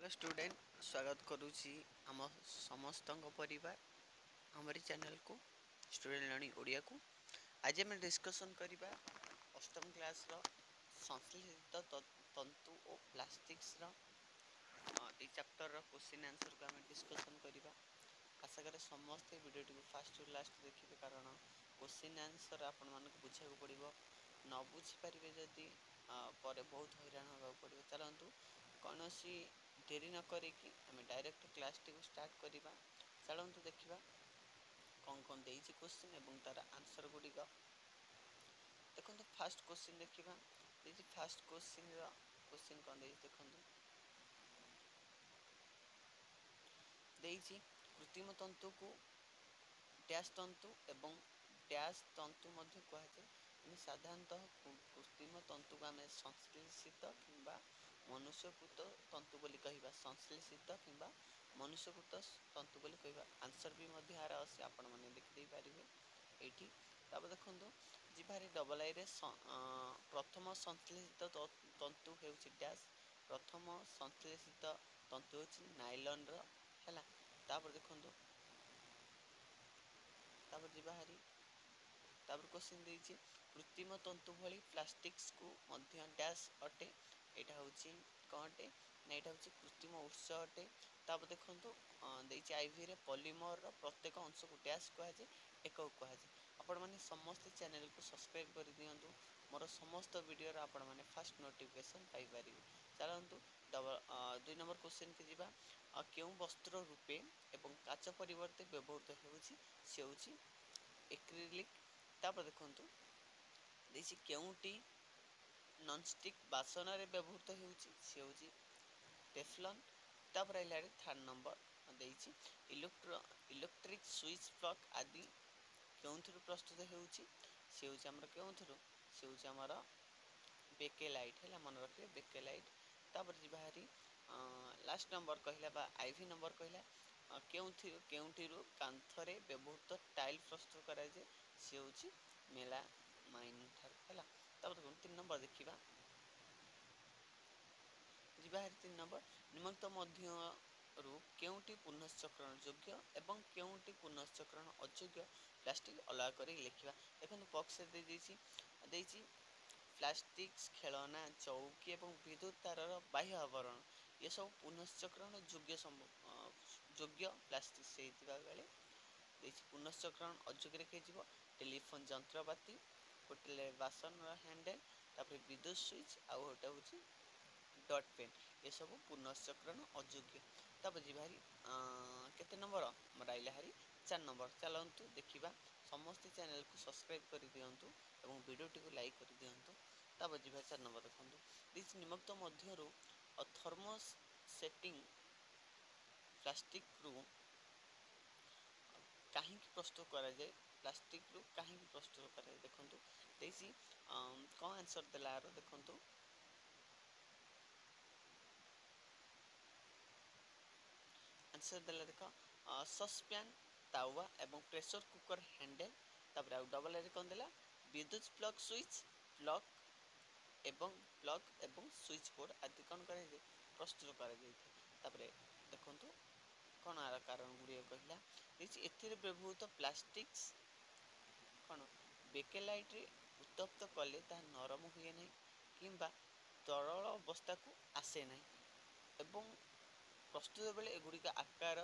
Hello student स्वागत करुच्ची आम समस्त परिवार हमारी चैनल को स्टूडेंट लर्निंग ओडिया को आज आम डिस्कसन करवा अष्टम क्लास संश्लेषित तंतु और प्लास्टिक्स ये चैप्टर क्वेश्चन आंसर को आम डिस्कसन करवा। आशा करें समस्ते वीडियो फास्ट टू लास्ट देखिए कारण क्वेश्चन आंसर आपण मानक बुझा पड़ो न बुझीपारे जदि पर बहुत हैरान होगा पड़ो। चलतु कौन डेरी न करिकी आम डायरेक्ट क्लास टी स्टार्ट करवा। चलतु देखा कौन कौन देती क्वेश्चन एवं तार आंसर गुड़िक देखो। फास्ट क्वेश्चन देखा फास्ट क्वेश्चन कौन देखो देती कृत्रिम तंतु को डैश तंतु एवं डैश तंतु मध्य कहुए। साधारणतः कृत्रिम तंतु को आम संश्लेषित कि मनुष्यकृत तंतु बोली कहवा। संश्लेषित कि मनुष्यकृत तंतु बोली कहवा। आंसर भी यार अच्छे आपण मैंने देखिदे पारे ये। देखो जीवारे डबल आई प्रथम संश्लेषित तंतु हो डैश। प्रथम संश्लेषित तंतु हो नाइलन है। देखो जीवाहारी क्वेश्चन देती कृत्रिम तंतु भली प्लास्टिक्स को मध्य डैश अटे। यहाँ हूँ कौन अटे ना यहाँ हूँ कृत्रिम उत्स अटे। देखो देखिए आईवी पॉलीमर प्रत्येक अंश को डैश कहुए एक कहुए। आपण मैंने समस्त चैनल को सब्सक्राइब कर दिंतु मोर समस्त वीडियो आपण मैंने फास्ट नोटिफिकेशन पाइपर। चलतु दुई नंबर क्वेश्चन के जीवा क्यों वस्त्र रूपे एवं काच परिवर्ते व्यवहृत होउछि एक्रिलिक। देखो देखिए केउटी नॉनस्टिक बासन व्यवहृत होउछि टेफ्लॉन। थर्ड नंबर देछि इलेक्ट्रिक स्विच प्लग आदि क्यों प्रस्तुत होउछि हमर बेकेलाइट है। मन रखिए बेकेलाइट। जी लास्ट नंबर कहला आईवी नंबर कहला केउठिरु कांथरे व्यवहृत टाइल प्रस्तुत कराए सी हूँ मेला माइन ठार है। देखो 3 नंबर देखा जीवाहारी 3 नंबर निम्नलिखित मध्यरु केउटी पुनश्चक्रण योग्य एवं केउटी पुनश्चक्रण अयोग्य प्लास्टिक अलग कर लिखा। देखो बक्स देती प्लास्टिक खेलना चौकी एवं विद्युत तार बाह्य आवरण ये सब पुनश्चक्रण योग्य प्लास्टिक से बेले पुनश्चक्रण अयोग्य लिखे टेलीफोन जंत्रपाति होटेल बासन हैंडल तापर विद्युत स्विच आउ गोटे हूँ डट पेन ये सब पुनश्चक्रण अयोग्य। जी भारी केते नंबर आइला हारी 4 नंबर। चलतु देखा समस्त चैनल को सब्सक्राइब कर दिंतु और वीडियो टी लाइक कर दिंतु। जी 4 नंबर देखो निम्नलिखित मध्यरु थर्मोसेटिंग प्लास्टिक रू कहीं प्रस्तुत करा जाए प्लास्टिक रू कहीं प्रस्तुत करा जाए। देखो देखिए कौन आंसर देला देखो आंसर देला देख सस्पैन तावा एवं pressure cooker handle. Double A कौन देला विद्युत प्लग स्विच प्लग एवं स्विच बोर्ड आदि कौन कर प्रस्तुत कर। देखो कौन आर कारण गुड़िया कहला ए व्यवहृत प्लास्टिक्स कौन बेकेलाइट उत्तप्त कले ता नरम हुए नहीं कि तरल अवस्था को आसे नहीं एवं प्रस्तुत बेले एगुड़िक आकार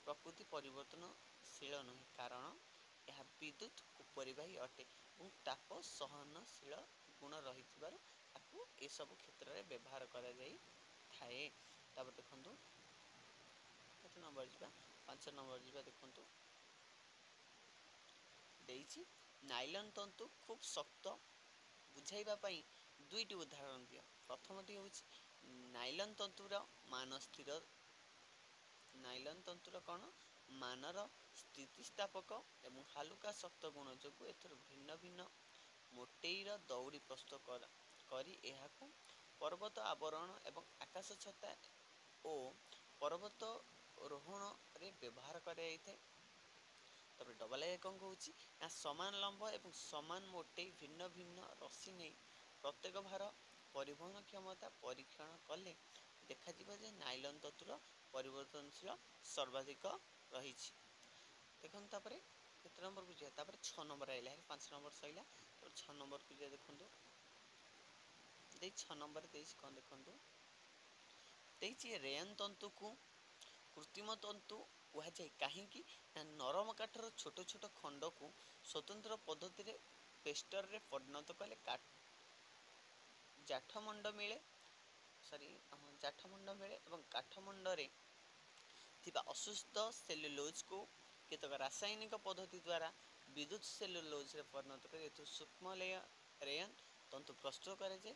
प्रकृति परिवर्तनशील नुहे कारण यह विद्युत उपरिवाही अटे और ताप सहनशील गुण रही सब क्षेत्र में व्यवहार करा जाई थाए। देखो केते नंबर जा 5 नंबर जा देखो देइछि नाइलन तंतु खूब शक्त बुझाइबा दुईटी उदाहरण दियो। प्रथमटी हूँ नाइलन तंतुर मान स्थिर नाइलन तंतुर कौन मानर स्थितिस्थापक एवं हालुका शक्त गुण जो भिन्न भिन्न मोटेईर दौड़ी प्रस्तुत करी एहाकु पर्वत आवरण एवं आकाश छता और पर्वत रोहण रे व्यवहार कराइए। तब डबल ए कौन कह समान लंब एवं समान मोटे भिन्न भिन्न रसी नहीं प्रत्येक भार परिवहन क्षमता परीक्षण कले ଦେଖାଯିବ ଯେ ନାଇଲନ୍ ତନ୍ତୁର ପରିବର୍ତ୍ତନଶୀଳ ସର୍ବାଧିକ ରହିଛି। ଦେଖନ୍ତୁ ତାପରେ କେତେ ନମ୍ବରକୁ ଯିବା, ତାପରେ 6 ନମ୍ବର ଆଇଲା, 5 ନମ୍ବର ସଇଲା, ତାପରେ 6 ନମ୍ବରକୁ ଯିବା। ଦେଖନ୍ତୁ ଦେଇ 6 ନମ୍ବର ଦେଇଛି କ'ଣ, ଦେଖନ୍ତୁ ଦେଇଛି ରେୟନ୍ ତନ୍ତୁକୁ କୃତ୍ରିମ ତନ୍ତୁ କୁହାଯାଏ କାହିଁକି ନା ନରମ କାଠର ଛୋଟ ଛୋଟ ଖଣ୍ଡକୁ ସ୍ୱତନ୍ତ୍ର ପଦ୍ଧତିରେ ପେଷ୍ଟରରେ ପରିଣତ କଲେ ଜାଠମଣ୍ଡ ମିଳେ ଏବଂ କାଠମଣ୍ଡରେ ଥିବା ଅସୁସ୍ଥ ସେଲୁଲୋଜକୁ କେତେକ ରାସାୟନିକ ପଦ୍ଧତି ଦ୍ୱାରା ବିଦ୍ୟୁତ୍ ସେଲୁଲୋଜରେ ପରିଣତ କରି ଏଥିରୁ ସୂକ୍ଷ୍ମ ରେୟନ୍ ତନ୍ତୁ ପ୍ରସ୍ତୁତ କରାଯାଏ।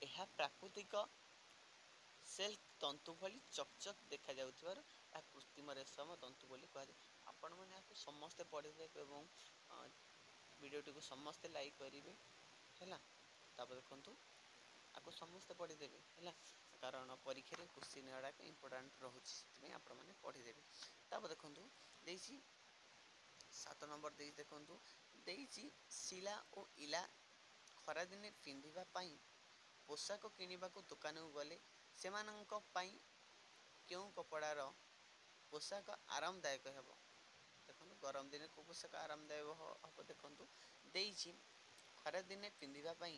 ଏହା ପ୍ରାକୃତିକ ସିଲ୍କ ତନ୍ତୁ ଭଳି ଚକଚକ୍ ଦେଖାଯାଉଥିବାରୁ ଏହା କୃତ୍ରିମ ରେଶମ ତନ୍ତୁ ବୋଲି କୁହାଯାଏ। ଆପଣମାନେ ଏହାକୁ ସମସ୍ତେ ପଢ଼ିଦେବେ ଏବଂ ଭିଡ଼ିଓଟିକୁ ସମସ୍ତେ ଲାଇକ୍ କରିବେ ହେଲା। ତାପରେ ଦେଖନ୍ତୁ ଆକୁ ସମସ୍ତେ ପଢ଼ିଦେବେ ହେଲା, କାରଣ ପରୀକ୍ଷାରେ କୋଶ୍ଚିନ୍ ଗୁଡ଼ାକ ଇମ୍ପୋର୍ଟାଣ୍ଟ ରହୁଛି, ସେଥିପାଇଁ ଆପଣମାନେ ପଢ଼ିଦେବେ। ତାପରେ ଦେଖନ୍ତୁ ଦେଇଛି 7 ନମ୍ବର ଦେଇଛି, ଦେଖନ୍ତୁ ଦେଇଛି ଶିଳା ଓ ଇଲା ଖରାଦିନେ ପିନ୍ଧିବା ପାଇଁ ପୋଷାକ କିଣିବାକୁ ଦୋକାନକୁ ଗଲେ ସେମାନଙ୍କ ପାଇଁ କେଉଁ କପଡ଼ାର ପୋଷାକ ଆରାମଦାୟକ ହେବ। ଦେଖନ୍ତୁ ଗରମ ଦିନେ କେଉଁ ପୋଷାକ ଆରାମଦାୟକ ହେବ, ଦେଖନ୍ତୁ ଦେଇଛି ଖରାଦିନେ ପିନ୍ଧିବା ପାଇଁ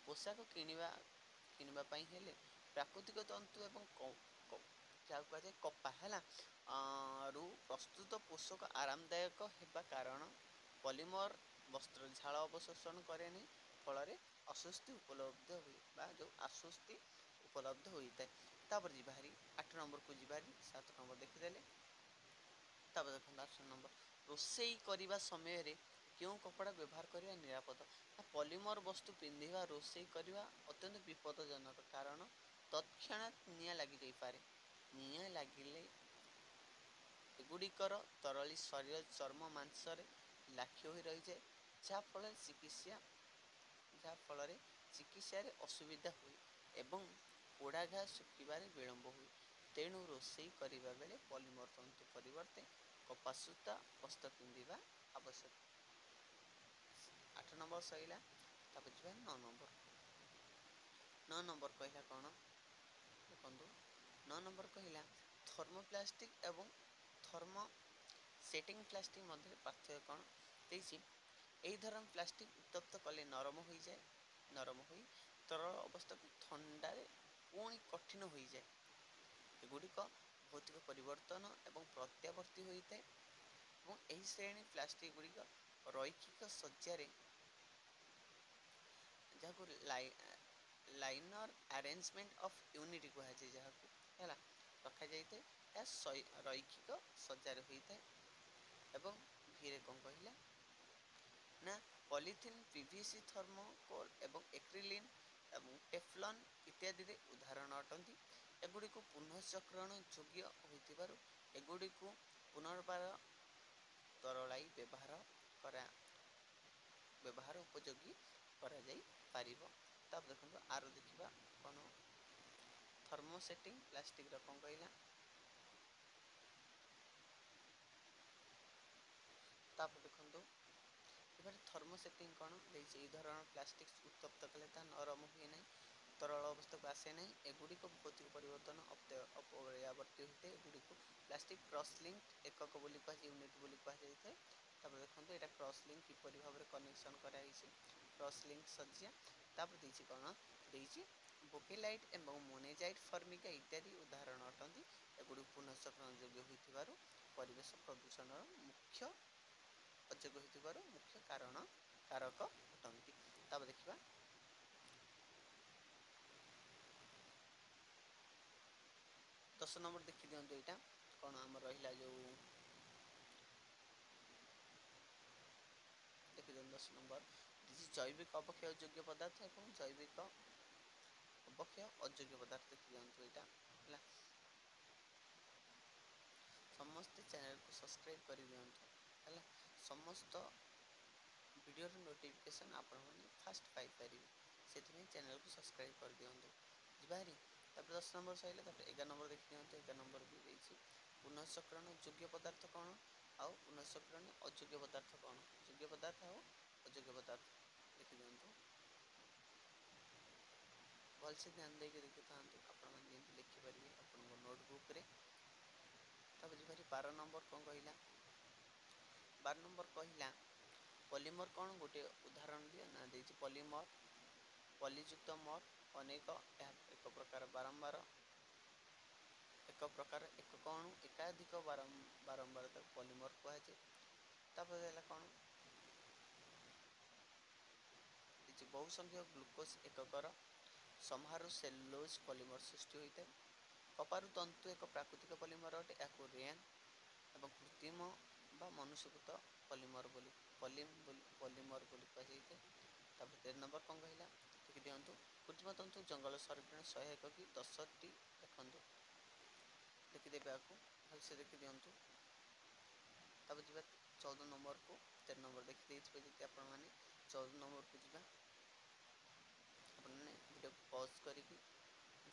ପୋଷାକ କିଣିବା ପାଇଁ ହେଲେ ପ୍ରାକୃତିକ ତନ୍ତୁ ଏବଂ ଯାହାକୁ କୁହାଯାଏ କପା ହେଲା ରୁ ପ୍ରସ୍ତୁତ ପୋଷାକ ଆରାମଦାୟକ ହେବା କାରଣ ପଲିମର ବସ୍ତ୍ର ଝାଳ ଅବଶୋଷଣ କରେନି, ଫଳରେ ଆଶ୍ୱସ୍ତି ଉପଲବ୍ଧ ହୋଇଥାଏ। ତାପରେ ଯିବା ହାରି 8 ନମ୍ବରକୁ ଯିବା ହାରି, 7 ନମ୍ବର ଦେଖିଦେଲେ। ତାପରେ ଦେଖନ୍ତୁ 8 ନମ୍ବର ରୋଷେଇ କରିବା ସମୟରେ କେଉଁ କପଡ଼ା ବ୍ୟବହାର କରିବା ନିରାପଦ। ପଲିମର ବସ୍ତୁ ପିନ୍ଧିବା ରୋଷେଇ କରିବା ଅତ୍ୟନ୍ତ ବିପଦଜନକ, କାରଣ ତତ୍କ୍ଷଣାତ୍ ନିଆଁ ଲାଗିଯାଇପାରେ। ନିଆଁ ଲାଗିଲେ ଏଗୁଡ଼ିକର ତରଳି ଶରୀର ଚର୍ମ ମାଂସରେ ଲାଖ୍ୟ ହୋଇ ରହିଯାଏ, ଯାହାଫଳରେ ଚିକିତ୍ସାରେ ଅସୁବିଧା ହୁଏ ଏବଂ ପୋଡ଼ା ଘା ଶୁଖିବାରେ ବିଳମ୍ବ ହୁଏ। ତେଣୁ ରୋଷେଇ କରିବା ବେଳେ ପଲିମର ତନ୍ତୁ ପରିବର୍ତ୍ତେ କପା ସୂତା ବସ୍ତ୍ର ପିନ୍ଧିବା ଆବଶ୍ୟକ। 8 ନମ୍ବର ସରିଲା, ତାପରେ ଯିବା 9 ନମ୍ବର। 9 ନମ୍ବର କହିଲା କ'ଣ, ଦେଖନ୍ତୁ 9 ନମ୍ବର କହିଲା ଥର୍ମୋପ୍ଲାଷ୍ଟିକ୍ ଏବଂ ଥର୍ମୋ ସେଟିଂ ପ୍ଲାଷ୍ଟିକ୍ ମଧ୍ୟରେ ପାର୍ଥକ୍ୟ କ'ଣ ଦେଇଛି। ଏହି ଧରଣ ପ୍ଲାଷ୍ଟିକ୍ ଉତ୍ତପ୍ତ କଲେ ନରମ ହୋଇ ତରଳ ଅବସ୍ଥାକୁ ଥଣ୍ଡାରେ ପୁଣି କଠିନ ହୋଇଯାଏ। ଏଗୁଡ଼ିକ ଭୌତିକ ପରିବର୍ତ୍ତନ ଏବଂ ପ୍ରତ୍ୟାବର୍ତ୍ତୀ ହୋଇଥାଏ ଏବଂ ଏହି ଶ୍ରେଣୀ ପ୍ଲାଷ୍ଟିକ୍ ଗୁଡ଼ିକ ରୈଖିକ ସଜ୍ଜାରେ ଯାହାକୁ ଲାଇନର ଆରେଞ୍ଜମେଣ୍ଟ ଅଫ୍ ୟୁନିଟ୍ କୁହାଯାଏ, ଯାହାକୁ ହେଲା ରଖାଯାଇଥାଏ। ଏହା ରୈଖିକ ସଜ୍ଜାରେ ହୋଇଥାଏ ଏବଂ ଧୀରେ କ'ଣ କହିଲା ନା ପଲିଥିନ୍, ପିଭିସି, ଥର୍ମୋକୋଲ୍ ଏବଂ ଏକ୍ରିଲିନ୍ ଏବଂ ଟେଫଲନ୍ ଇତ୍ୟାଦିରେ ଉଦାହରଣ ଅଟନ୍ତି। ଏଗୁଡ଼ିକୁ ପୁନଃଚକ୍ରଣ ଯୋଗ୍ୟ ହୋଇଥିବାରୁ ଏଗୁଡ଼ିକୁ ପୁନର୍ବାର ତରଳାଇ ବ୍ୟବହାର ଉପଯୋଗୀ କରାଯାଇପାରିବ। ତାପରେ ଦେଖନ୍ତୁ ଆର ଦେଖିବା କ'ଣ ଥର୍ମୋସେଟିଂ ପ୍ଲାଷ୍ଟିକ୍ର କ'ଣ କହିଲା। ତାପରେ ଦେଖନ୍ତୁ ଏବାরে ଥର୍ମୋସେଟିଂ କ'ଣ ଦେଇଛି। ଏହି ଧରଣ ପ୍ଲାଷ୍ଟିକ୍ ଉତ୍ତପ୍ତ କଲେ ତାହା ନରମ ହୁଏ ନାହିଁ, ତରଳ ଅବସ୍ଥାକୁ ଆସେ ନାହିଁ। ଏଗୁଡ଼ିକ ଭୌତିକ ପରିବର୍ତ୍ତନ ଅପବ୍ୟୟାବର୍ତ୍ତୀ ହୋଇଥାଏ। ଏଗୁଡ଼ିକୁ ପ୍ଲାଷ୍ଟିକ୍ କ୍ରସଲିଙ୍କ୍ ଏକକ ବୋଲି କୁହାଯାଏ, ୟୁନିଟ୍ ବୋଲି କୁହାଯାଇଥାଏ। ତାପରେ ଦେଖନ୍ତୁ ଏଇଟା କ୍ରସଲିଙ୍କ୍ କିପରି ଭାବରେ କନେକ୍ସନ୍ କରାଯାଇଛି, କ୍ରସଲିଙ୍କ୍ ସଜ୍ଜା। ତାପରେ ଦେଇଛି କ'ଣ ଦେଇଛି ବୋକେଲାଇଟ୍ ଏବଂ ମୋନେଜାଇଟ୍ ଫର୍ମିକା ଇତ୍ୟାଦି ଉଦାହରଣ ଅଟନ୍ତି। ଏଗୁଡ଼ିକୁ ପୁନଃଚକ୍ରଣ ଯୋଗ୍ୟ ହୋଇଥିବାରୁ ପରିବେଶ ପ୍ରଦୂଷଣର ମୁଖ୍ୟ କାରକ ଅଟନ୍ତି। ତାପରେ ଦେଖିବା 10 ନମ୍ବର ଦେଖିଦିଅନ୍ତୁ। ଏଇଟା କ'ଣ ଆମର ରହିଲା, ଯେଉଁ ଦେଖିଦିଅନ୍ତୁ 10 ନମ୍ବର ଜୈବିକ ଅବକ୍ଷୟ ଯୋଗ୍ୟ ପଦାର୍ଥ ଏବଂ ଜୈବିକ ଅବକ୍ଷୟ ଅଯୋଗ୍ୟ ପଦାର୍ଥ। ଦେଖିଦିଅନ୍ତୁ ଏଇଟା ହେଲା। ସମସ୍ତେ ଚ୍ୟାନେଲକୁ ସବସ୍କ୍ରାଇବ୍ କରିଦିଅନ୍ତୁ ହେଲା। ସମସ୍ତ ଭିଡ଼ିଓର ନୋଟିଫିକେସନ୍ ଆପଣମାନେ ଫାଷ୍ଟ ପାଇପାରିବେ, ସେଥିପାଇଁ ଚ୍ୟାନେଲକୁ ସବସ୍କ୍ରାଇବ୍ କରିଦିଅନ୍ତୁ। ଯିବା ହାରି ତାପରେ 10 ନମ୍ବର ସରିଲା। ତାପରେ 11 ନମ୍ବର ଦେଖିଦିଅନ୍ତୁ। 11 ନମ୍ବର ବି ଦେଇଛି ପୁନଃଚକ୍ରଣ ଯୋଗ୍ୟ ପଦାର୍ଥ କ'ଣ ଆଉ ପୁନଃଚକ୍ରଣ ଅଯୋଗ୍ୟ ପଦାର୍ଥ କ'ଣ, ଯୋଗ୍ୟ ପଦାର୍ଥ ଆଉ ଅଯୋଗ୍ୟ ପଦାର୍ଥ ଦେଖିଦିଅନ୍ତୁ। भलसे ध्यान देके देखि थांतु आपण मन जेंति लिखि परिबे आपन नोटबुक रे। तब जी 12 नंबर कौन कहला 12 नंबर कहला पॉलीमर कौन गोटे उदाहरण दिया ना देछि पॉलीमर पॉलीयुक्त मर अनेक एक प्रकार बारंबार एक प्रकार एक कौन एकाधिक बारंबार तक पॉलीमर कह जाए। तापर है कौन बहु संख्यक ग्लूकोज एककर समारोह सेलुलोज पॉलीमर सृष्टि होता है। कपारु तंतु एक प्राकृतिक पॉलीमर अटे या रेन एवं कृत्रिम बा मनुष्यकृत पॉलीमर पॉलीमर कह जाए। तापर 13 नंबर कौन कहला देखि दियंतु कृत्रिम तंतु जंगल संरक्षण सहायक कि 10टी देखंतु देखिदेवे आपको भलसे देखि दियंतु। तब जी 14 नंबर को 13 नंबर देखि देइछबे जति आपण माने 14 नंबर को जीवा आपण ने वीडियो पॉज करिकि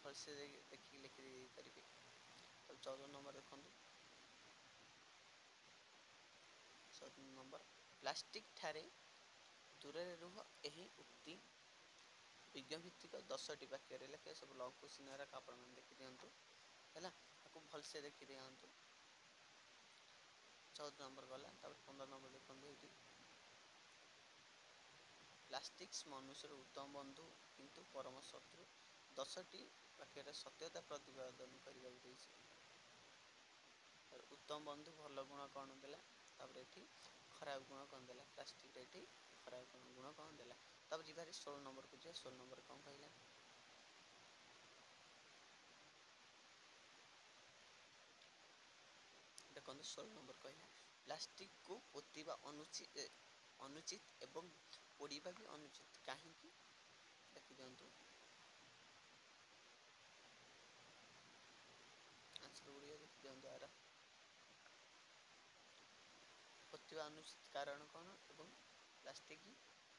भलसे देखि लिखि दे परिबे। तब 14 नंबर देखंतु 14 नंबर प्लास्टिक ठारे दूर रे रुह एही उक्ति विज्ञभित्तिक 10टी वाक्य रे लेखे सब लॉन्ग क्वेश्चन रा आपण माने देखि दियंतु हैला आपको भलसे देखि दियंतु। 14 नंबर गला तब 15 नंबर देखंतु एठी प्लास्टिक्स मनुष्यर उत्तम बंधु किंतु परम शत्रु 10टी वाक्य रे सत्यता प्रतिपादन करिबा देछि। उत्तम बंधु भल गुण कौन देला तापर एठी खराब गुण कौन देला प्लास्टिक रे एठी खराब गुण कौन देला। तब जी 16 नंबर को जे 16 नंबर कौन कहला देखो 16 नंबर कहला प्लास्टिक को पोतीबा अनुचित एवं पोड़ीबा भी अनुचित कहीं देखि दियंतु आंसर गुड़िया देखि दियंतु आरा पोतीबा अनुचित कारण कौन एवं प्लास्टिक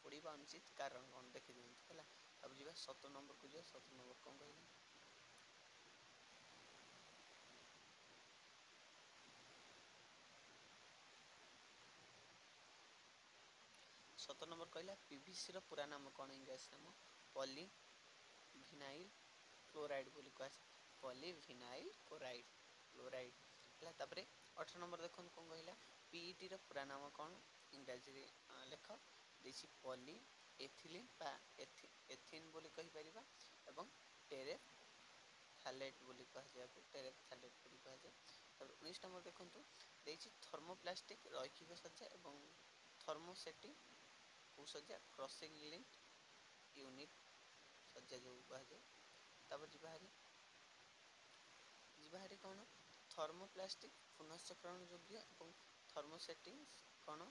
पोड़ीबा अनुचित कारण कौन देखि दियंतु हैला। अब जीवा 17 नंबर को जीवा 17 नंबर कौन कहला 17 नंबर कहला पीवीसी रो पूरा नाम कौन इंग्लिश नाम पॉली विनाइल क्लोराइड बोली कह पॉलीविनाइल क्लोराइड है। तापरे 18 नंबर देखो कौन कहला पीईटी रो पूरा नाम कौन इंग्राजी रे लेख देसी पॉली एथिलीन बा एथिन बोली कहि परिबा एवं टेरेफ थालेट बोली कह जाय टेरेफ थालेट बोली कह जाय। तब 19 नंबर देखंतु देछि थर्मोप्लास्टिक रैखिक सज्जा एवं थर्मोसेटिंग सज्जा क्रॉसिंग लिंक यूनिट सज्जा जो कह जाय। तब जीवाहारी कौन थर्मोप्लास्टिक पुनःचक्रण योग्य और थर्मोसेटिंग कौन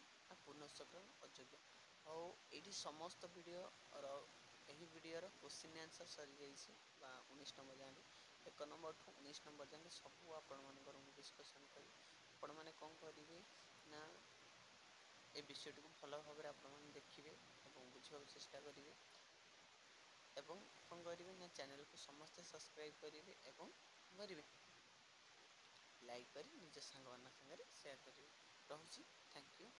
पुनःचक्रण अयोग्य। और ये समस्त वीडियो और यही वीडियो क्वेश्चन आंसर सरी जाइए 19 नंबर जाए 1 नंबर ठू 19 नंबर जाए सब आपण मैं डिस्कसन करी आपण मैंने कौन करेंगे ना ए विषय को भल भाव में देखिए और बुझा चेष्टा करेंगे एवं कौन करेंगे ना चैनल को समस्ते सब्सक्राइब करेंगे एवं करेंगे लाइक कर निज सांग मान सागर सेयार करेंगे। रहुची थैंक यू।